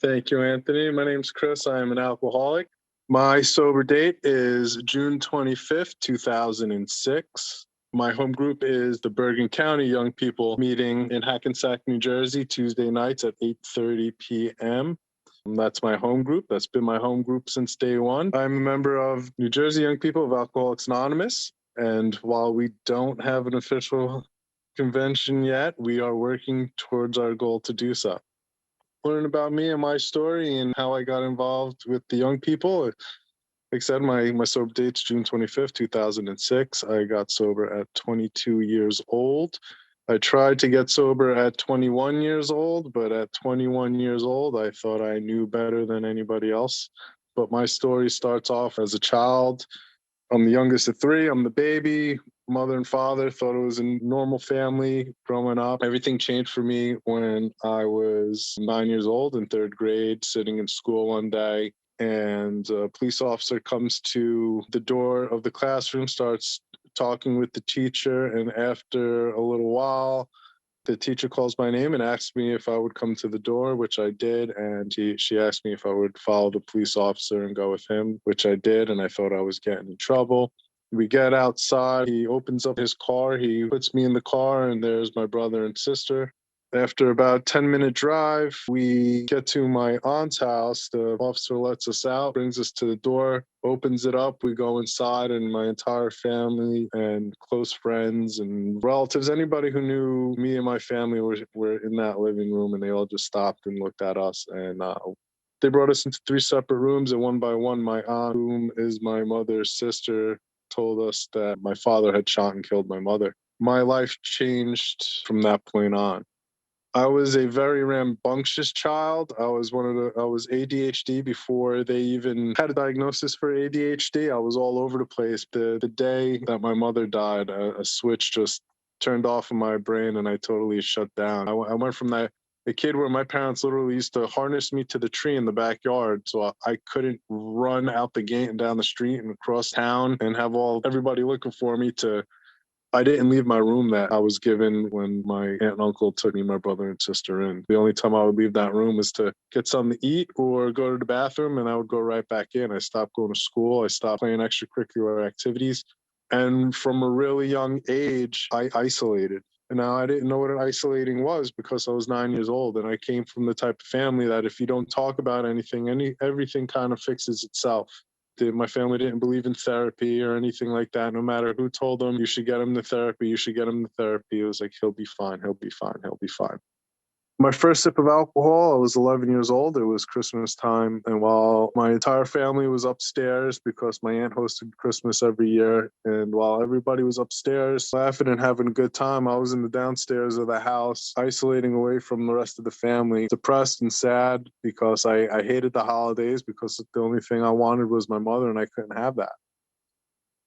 Thank you, Anthony. My name's Chris. I am an alcoholic. My sober date is June 25th, 2006. My home group is the Bergen County Young People meeting in Hackensack, New Jersey, Tuesday nights at 8:30 p.m. That's my home group. That's been my home group since day one. I'm a member of New Jersey Young People of Alcoholics Anonymous. And while we don't have an official convention yet, we are working towards our goal to do so. Learn about me and my story and how I got involved with the young people. Like I said, my sober date's June 25th, 2006. I got sober at 22 years old. I tried to get sober at 21 years old, but at 21 years old, I thought I knew better than anybody else. But my story starts off as a child. I'm the youngest of three. I'm the baby. Mother and father thought it was a normal family growing up. Everything changed for me when I was 9 years old in third grade, sitting in school one day, and a police officer comes to the door of the classroom, starts talking with the teacher, and after a little while, the teacher calls my name and asks me if I would come to the door, which I did. And she asked me if I would follow the police officer and go with him, which I did. And I thought I was getting in trouble. We get outside. He opens up his car. He puts me in the car, and there's my brother and sister. After about 10-minute drive, we get to my aunt's house. The officer lets us out, brings us to the door, opens it up. We go inside, and my entire family and close friends and relatives, anybody who knew me and my family were in that living room, and they all just stopped and looked at us. And they brought us into three separate rooms, and one by one, my aunt, whom is my mother's sister, told us that my father had shot and killed my mother. My life changed from that point on. I was a very rambunctious child. I was ADHD before they even had a diagnosis for ADHD. I was all over the place. The day that my mother died, a switch just turned off in my brain and I totally shut down. I went from a kid where my parents literally used to harness me to the tree in the backyard so I couldn't run out the gate and down the street and across town and have everybody looking for me, to I didn't leave my room that I was given when my aunt and uncle took me, my brother and sister in. The only time I would leave that room was to get something to eat or go to the bathroom, and I would go right back in. I stopped going to school. I stopped playing extracurricular activities. And from a really young age, I isolated. And now I didn't know what an isolating was because I was 9 years old. And I came from the type of family that if you don't talk about anything, everything kind of fixes itself. My family didn't believe in therapy or anything like that. No matter who told them, you should get him to therapy, you should get him to therapy. It was like, he'll be fine, he'll be fine, he'll be fine. My first sip of alcohol, I was 11 years old. It was Christmas time. And while my entire family was upstairs, because my aunt hosted Christmas every year, and while everybody was upstairs laughing and having a good time, I was in the downstairs of the house, isolating away from the rest of the family, depressed and sad because I hated the holidays, because the only thing I wanted was my mother, and I couldn't have that.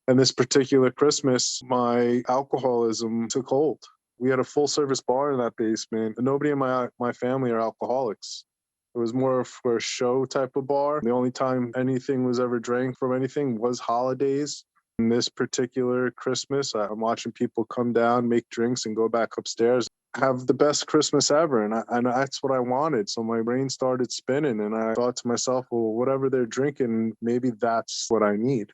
And this particular Christmas, my alcoholism took hold. We had a full service bar in that basement, and nobody in my family are alcoholics. It was more of a show type of bar. The only time anything was ever drank from anything was holidays. In this particular Christmas, I'm watching people come down, make drinks, and go back upstairs. Have the best Christmas ever. And that's what I wanted. So my brain started spinning, and I thought to myself, well, whatever they're drinking, maybe that's what I need.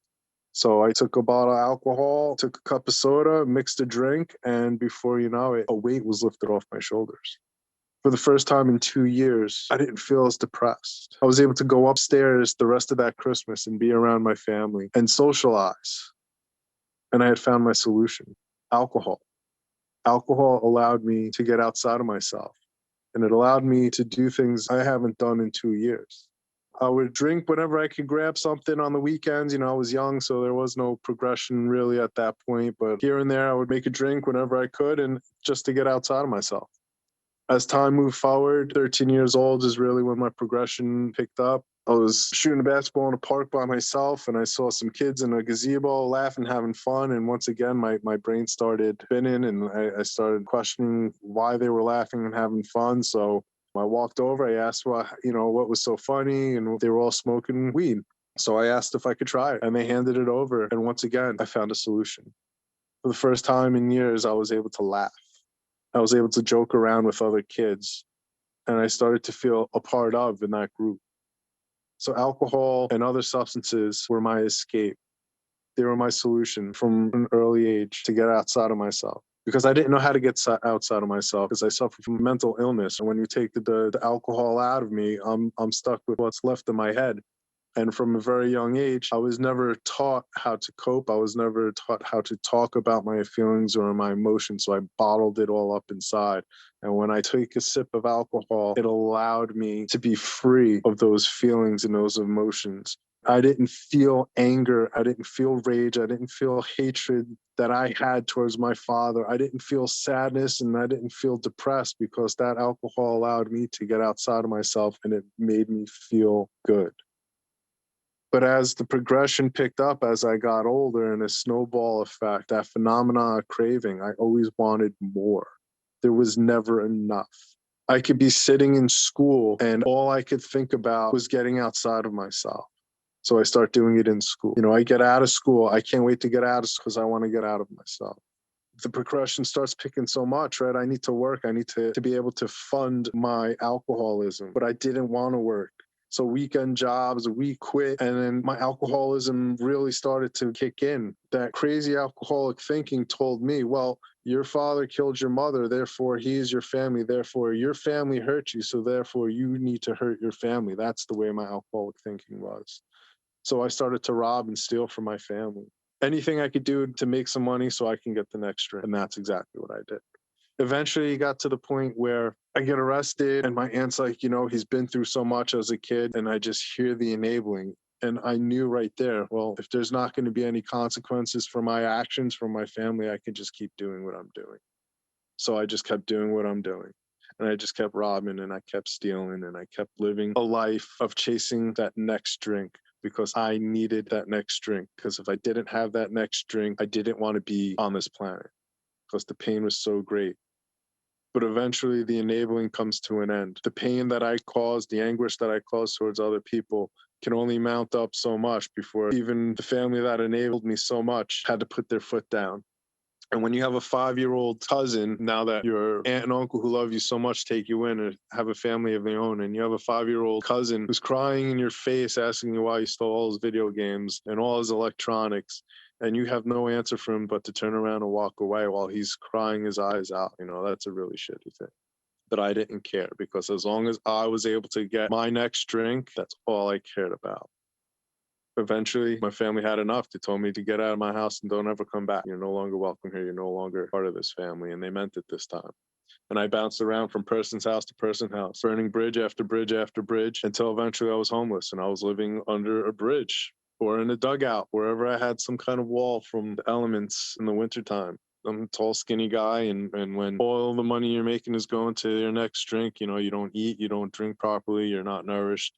So I took a bottle of alcohol, took a cup of soda, mixed a drink, and before you know it, a weight was lifted off my shoulders. For the first time in 2 years, I didn't feel as depressed. I was able to go upstairs the rest of that Christmas and be around my family and socialize. And I had found my solution: alcohol. Alcohol allowed me to get outside of myself, and it allowed me to do things I haven't done in 2 years. I would drink whenever I could grab something on the weekends. I was young, so there was no progression really at that point. But here and there, I would make a drink whenever I could, and just to get outside of myself. As time moved forward, 13 years old is really when my progression picked up. I was shooting a basketball in a park by myself, and I saw some kids in a gazebo laughing, having fun. And once again, my brain started spinning, and I started questioning why they were laughing and having fun. So I walked over, I asked what was so funny, and they were all smoking weed. So I asked if I could try it, and they handed it over. And once again, I found a solution. For the first time in years, I was able to laugh. I was able to joke around with other kids. and I started to feel a part of in that group. So alcohol and other substances were my escape. They were my solution from an early age to get outside of myself because I didn't know how to get outside of myself because I suffer from mental illness. And when you take the alcohol out of me, I'm stuck with what's left in my head. And from a very young age, I was never taught how to cope. I was never taught how to talk about my feelings or my emotions. So I bottled it all up inside. And when I took a sip of alcohol, it allowed me to be free of those feelings and those emotions. I didn't feel anger. I didn't feel rage. I didn't feel hatred that I had towards my father. I didn't feel sadness and I didn't feel depressed because that alcohol allowed me to get outside of myself and it made me feel good. But as the progression picked up as I got older and a snowball effect, that phenomena of craving, I always wanted more. There was never enough. I could be sitting in school and all I could think about was getting outside of myself. So I start doing it in school. I get out of school. I can't wait to get out of school because I want to get out of myself. The progression starts picking so much, right? I need to work. I need to be able to fund my alcoholism, but I didn't want to work. So weekend jobs, we quit. And then my alcoholism really started to kick in. That crazy alcoholic thinking told me, well, your father killed your mother, therefore he is your family, therefore your family hurt you, so therefore you need to hurt your family. That's the way my alcoholic thinking was. So I started to rob and steal from my family. Anything I could do to make some money so I can get the next drink. And that's exactly what I did. Eventually, it got to the point where I get arrested, and my aunt's like, he's been through so much as a kid. And I just hear the enabling. And I knew right there, well, if there's not going to be any consequences for my actions from my family, I can just keep doing what I'm doing. So I just kept doing what I'm doing. And I just kept robbing and I kept stealing and I kept living a life of chasing that next drink because I needed that next drink. Because if I didn't have that next drink, I didn't want to be on this planet because the pain was so great. But eventually the enabling comes to an end. The pain that I caused, the anguish that I caused towards other people can only mount up so much before even the family that enabled me so much had to put their foot down. And when you have a 5-year-old cousin, now that your aunt and uncle who love you so much take you in and have a family of their own, and you have a 5-year-old cousin who's crying in your face asking you why you stole all his video games and all his electronics, and you have no answer for him but to turn around and walk away while he's crying his eyes out, that's a really shitty thing. But I didn't care because as long as I was able to get my next drink, that's all I cared about. Eventually, my family had enough. They told me to get out of my house and don't ever come back. You're no longer welcome here. You're no longer part of this family. And they meant it this time. And I bounced around from person's house to person's house, burning bridge after bridge after bridge until eventually I was homeless and I was living under a bridge or in a dugout, wherever I had some kind of wall from the elements in the wintertime. I'm a tall, skinny guy, and when all the money you're making is going to your next drink, you don't eat, you don't drink properly, you're not nourished.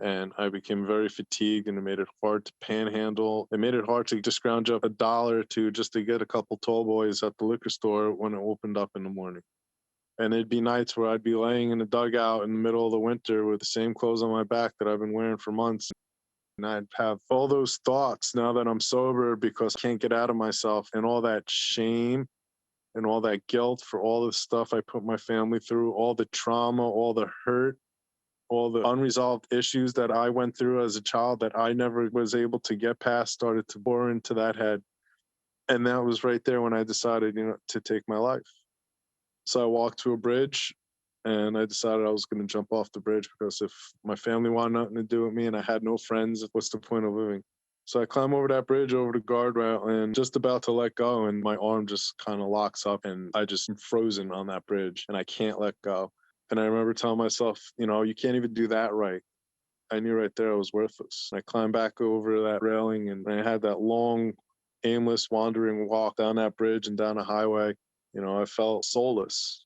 And I became very fatigued, and it made it hard to panhandle. It made it hard to just scrounge up $1 or two just to get a couple tall boys at the liquor store when it opened up in the morning. And it'd be nights where I'd be laying in a dugout in the middle of the winter with the same clothes on my back that I've been wearing for months. And I'd have all those thoughts now that I'm sober because I can't get out of myself, and all that shame and all that guilt for all the stuff I put my family through, all the trauma, all the hurt, all the unresolved issues that I went through as a child that I never was able to get past started to bore into that head. And that was right there when I decided, to take my life. So I walked to a bridge and I decided I was going to jump off the bridge because if my family wanted nothing to do with me and I had no friends, what's the point of living? So I climb over that bridge, over the guardrail, and just about to let go, and my arm just kind of locks up, and I just am frozen on that bridge, and I can't let go. And I remember telling myself, you can't even do that right. I knew right there I was worthless. I climbed back over that railing, and I had that long, aimless, wandering walk down that bridge and down a highway. I felt soulless.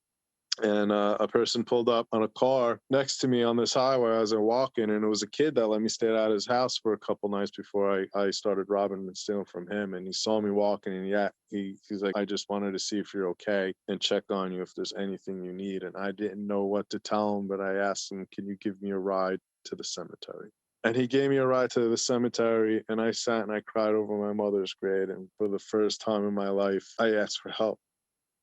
And a person pulled up on a car next to me on this highway as I'm walking, and it was a kid that let me stay at his house for a couple nights before I started robbing and stealing from him. And he saw me walking, and he's like, I just wanted to see if you're okay and check on you if there's anything you need. And I didn't know what to tell him, but I asked him, can you give me a ride to the cemetery? And he gave me a ride to the cemetery, and I sat and I cried over my mother's grave. And for the first time in my life, I asked for help.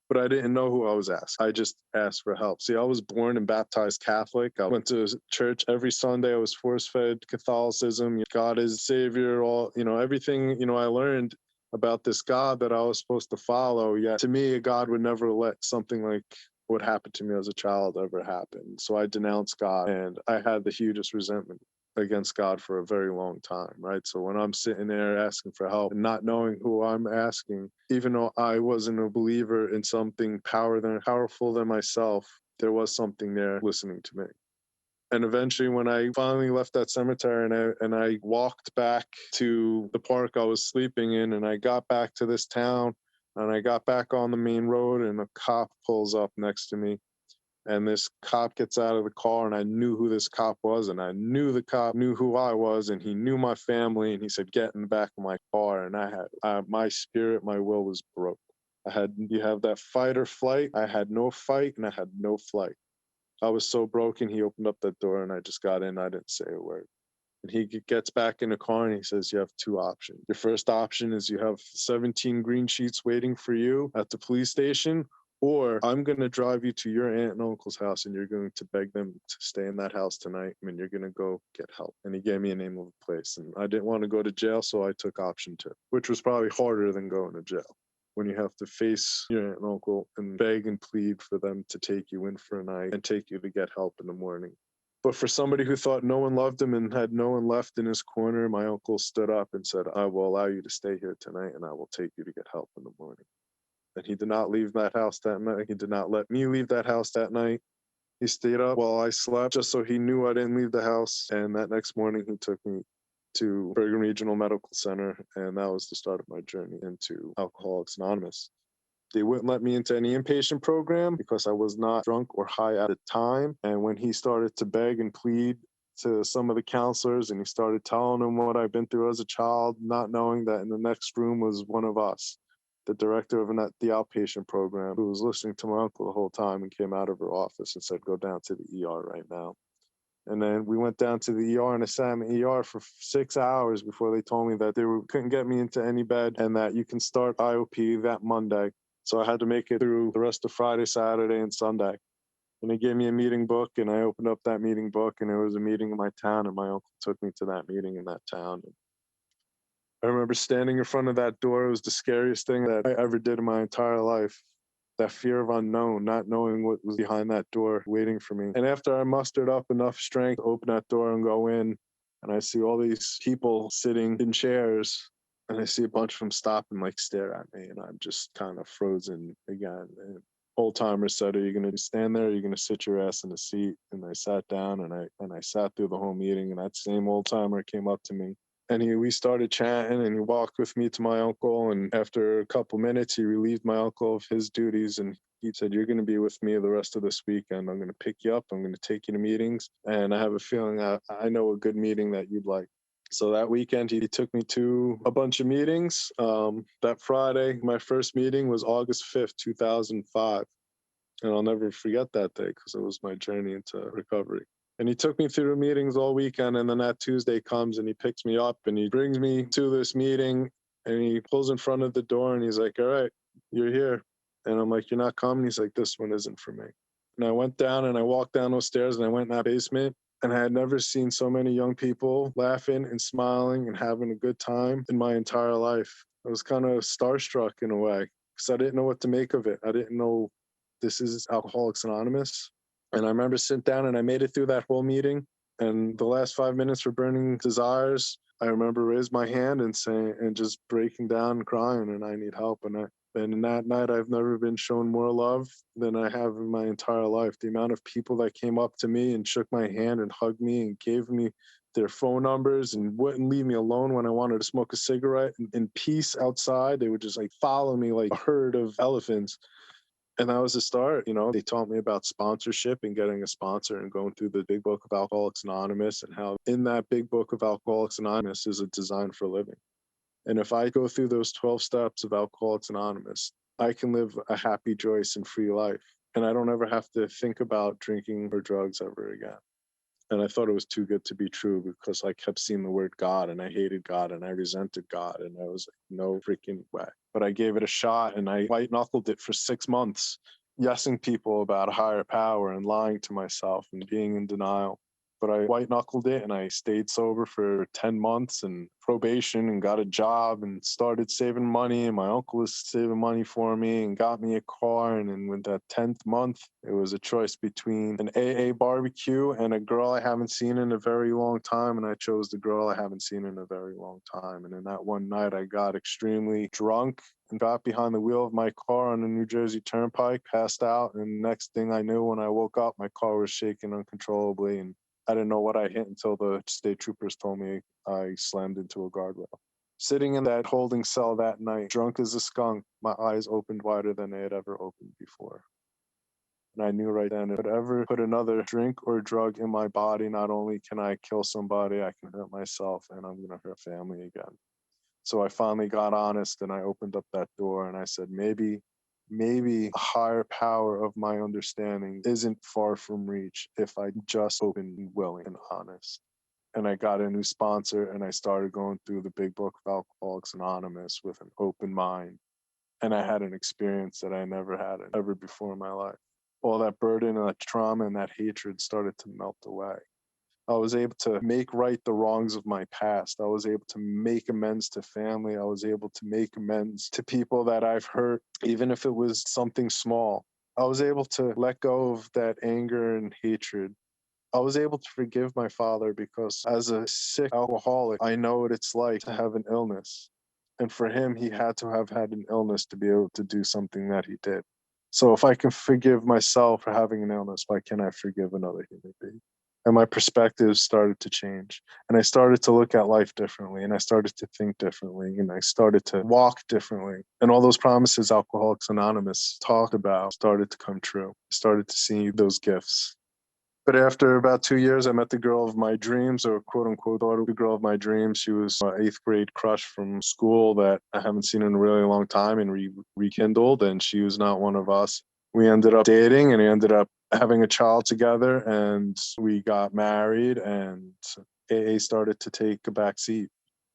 but I didn't know who I was asking. I just asked for help. See, I was born and baptized Catholic. I went to church every Sunday. I was force-fed Catholicism. God is Savior, all, everything, I learned about this God that I was supposed to follow. Yet to me, God would never let something like what happened to me as a child ever happen. So I denounced God, and I had the hugest resentment against God for a very long time, right? So when I'm sitting there asking for help and not knowing who I'm asking, even though I wasn't a believer in something powerful than myself, there was something there listening to me. And eventually, when I finally left that cemetery and I walked back to the park I was sleeping in, and I got back to this town, and I got back on the main road, and a cop pulls up next to me, and this cop gets out of the car, and I knew who this cop was, and I knew the cop knew who I was, and he knew my family, and he said, "Get in the back of my car." And my spirit, my will was broke. You have that fight or flight. I had no fight, and I had no flight. I was so broken. He opened up that door, and I just got in. I didn't say a word. And he gets back in the car, and he says, "You have two options. Your first option is you have 17 green sheets waiting for you at the police station, or I'm going to drive you to your aunt and uncle's house, and you're going to beg them to stay in that house tonight, and you're going to go get help." And he gave me a name of a place. And I didn't want to go to jail, so I took option two, which was probably harder than going to jail, when you have to face your aunt and uncle and beg and plead for them to take you in for a night and take you to get help in the morning. But for somebody who thought no one loved him and had no one left in his corner, my uncle stood up and said, "I will allow you to stay here tonight, and I will take you to get help in the morning." And he did not leave that house that night. He did not let me leave that house that night. He stayed up while I slept just so he knew I didn't leave the house. And that next morning, he took me to Bergen Regional Medical Center, and that was the start of my journey into Alcoholics Anonymous. They wouldn't let me into any inpatient program because I was not drunk or high at the time. And when he started to beg and plead to some of the counselors, and he started telling them what I've been through as a child, not knowing that in the next room was one of us, the director of the outpatient program, who was listening to my uncle the whole time and came out of her office and said, "Go down to the ER right now." And then we went down to the ER, and I sat in the ER for 6 hours before they told me that couldn't get me into any bed and that you can start IOP that Monday. So I had to make it through the rest of Friday, Saturday, and Sunday. And they gave me a meeting book, and I opened up that meeting book, and it was a meeting in my town, and my uncle took me to that meeting in that town. And I remember standing in front of that door. It was the scariest thing that I ever did in my entire life. That fear of unknown, not knowing what was behind that door waiting for me. And after I mustered up enough strength to open that door and go in, and I see all these people sitting in chairs, and I see a bunch of them stop and like stare at me, and I'm just kind of frozen again. And old timer said, "Are you going to stand there? Or are you going to sit your ass in the seat?" And I sat down, and I sat through the whole meeting. And that same old timer came up to me, and we started chatting, and he walked with me to my uncle. And after a couple minutes, he relieved my uncle of his duties. And he said, "You're going to be with me the rest of this weekend. I'm going to pick you up. I'm going to take you to meetings. And I have a feeling I know a good meeting that you'd like." So that weekend, he took me to a bunch of meetings. That Friday, my first meeting was August 5th, 2005. And I'll never forget that day because it was my journey into recovery. And he took me through the meetings all weekend. And then that Tuesday comes, and he picks me up, and he brings me to this meeting, and he pulls in front of the door, and he's like, "All right, you're here." And I'm like, "You're not coming?" He's like, "This one isn't for me." And I went down, and I walked down those stairs, and I went in that basement, and I had never seen so many young people laughing and smiling and having a good time in my entire life. I was kind of starstruck in a way because I didn't know what to make of it. I didn't know this is Alcoholics Anonymous. And I remember sitting down, and I made it through that whole meeting. And the last 5 minutes for Burning Desires, I remember raised my hand and saying, and just breaking down and crying, and "I need help." And in that night, I've never been shown more love than I have in my entire life. The amount of people that came up to me and shook my hand and hugged me and gave me their phone numbers and wouldn't leave me alone when I wanted to smoke a cigarette in peace outside. They would just like follow me like a herd of elephants. And that was the start. They taught me about sponsorship and getting a sponsor and going through the big book of Alcoholics Anonymous, and how in that big book of Alcoholics Anonymous is a design for living. And if I go through those 12 steps of Alcoholics Anonymous, I can live a happy, joyous, and free life. And I don't ever have to think about drinking or drugs ever again. And I thought it was too good to be true because I kept seeing the word God, and I hated God, and I resented God. And I was like, no freaking way. but I gave it a shot and I white knuckled it for 6 months, yesing people about a higher power and lying to myself and being in denial. But I white knuckled it and I stayed sober for 10 months and probation and got a job and started saving money. And my uncle was saving money for me and got me a car. And then with that 10th month, it was a choice between an AA barbecue and a girl I haven't seen in a very long time. And I chose the girl I haven't seen in a very long time. And in that one night, I got extremely drunk and got behind the wheel of my car on the New Jersey Turnpike, passed out. And next thing I knew, when I woke up, my car was shaking uncontrollably. And I didn't know what I hit until the state troopers told me I slammed into a guardrail. Sitting in that holding cell that night, drunk as a skunk, my eyes opened wider than they had ever opened before. And I knew right then, if I ever put another drink or drug in my body, not only can I kill somebody, I can hurt myself and I'm going to hurt family again. So I finally got honest and I opened up that door and I said, maybe a higher power of my understanding isn't far from reach if I just open, willing, and honest. And I got a new sponsor and I started going through the big book of Alcoholics Anonymous with an open mind. And I had an experience that I never had ever before in my life. All that burden and that trauma and that hatred started to melt away. I was able to make right the wrongs of my past. I was able to make amends to family. I was able to make amends to people that I've hurt, even if it was something small. I was able to let go of that anger and hatred. I was able to forgive my father because as a sick alcoholic, I know what it's like to have an illness. And for him, he had to have had an illness to be able to do something that he did. So if I can forgive myself for having an illness, why can't I forgive another human being? And my perspective started to change. And I started to look at life differently. And I started to think differently. And I started to walk differently. And all those promises Alcoholics Anonymous talked about started to come true. I started to see those gifts. But after about 2 years, I met the girl of my dreams, or quote unquote, the girl of my dreams. She was my eighth grade crush from school that I haven't seen in a really long time and rekindled. And she was not one of us. We ended up dating and we ended up having a child together and we got married and AA started to take a back seat.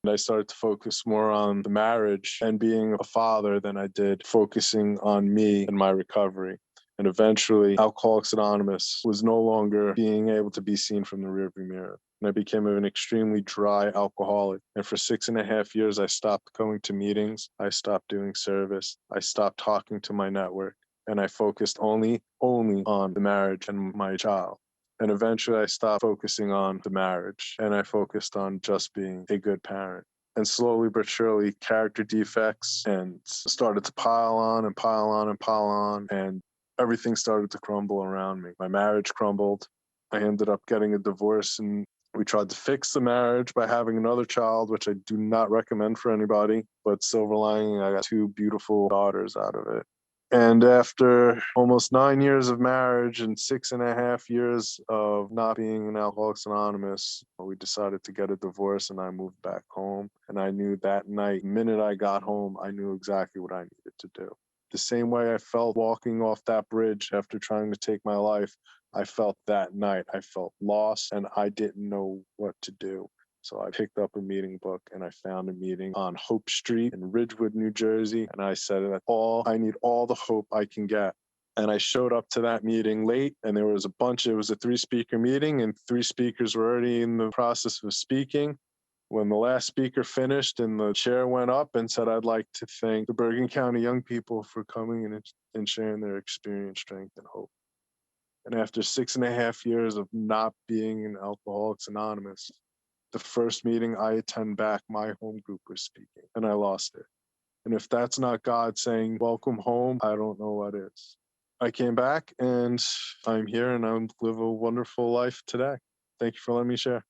And I started to focus more on the marriage and being a father than I did focusing on me and my recovery. And eventually, Alcoholics Anonymous was no longer being able to be seen from the rearview mirror. And I became an extremely dry alcoholic. And for 6.5 years, I stopped going to meetings. I stopped doing service. I stopped talking to my network. And I focused only on the marriage and my child. And eventually, I stopped focusing on the marriage and I focused on just being a good parent. And slowly but surely, character defects and started to pile on and pile on and pile on. And everything started to crumble around me. My marriage crumbled. I ended up getting a divorce and we tried to fix the marriage by having another child, which I do not recommend for anybody. But silver lining, I got two beautiful daughters out of it. And after almost 9 years of marriage and 6.5 years of not being in Alcoholics Anonymous, we decided to get a divorce and I moved back home. And I knew that night, the minute I got home, I knew exactly what I needed to do. The same way I felt walking off that bridge after trying to take my life, I felt that night. I felt lost and I didn't know what to do. So I picked up a meeting book and I found a meeting on Hope Street in Ridgewood, New Jersey. And I said that I need all the hope I can get. And I showed up to that meeting late and there was it was a 3-speaker meeting and 3 speakers were already in the process of speaking. When the last speaker finished and the chair went up and said, I'd like to thank the Bergen County young people for coming and sharing their experience, strength, and hope. And after 6.5 years of not being in Alcoholics Anonymous, the first meeting I attend back, my home group was speaking and I lost it. And if that's not God saying, welcome home, I don't know what is. I came back and I'm here and I live a wonderful life today. Thank you for letting me share.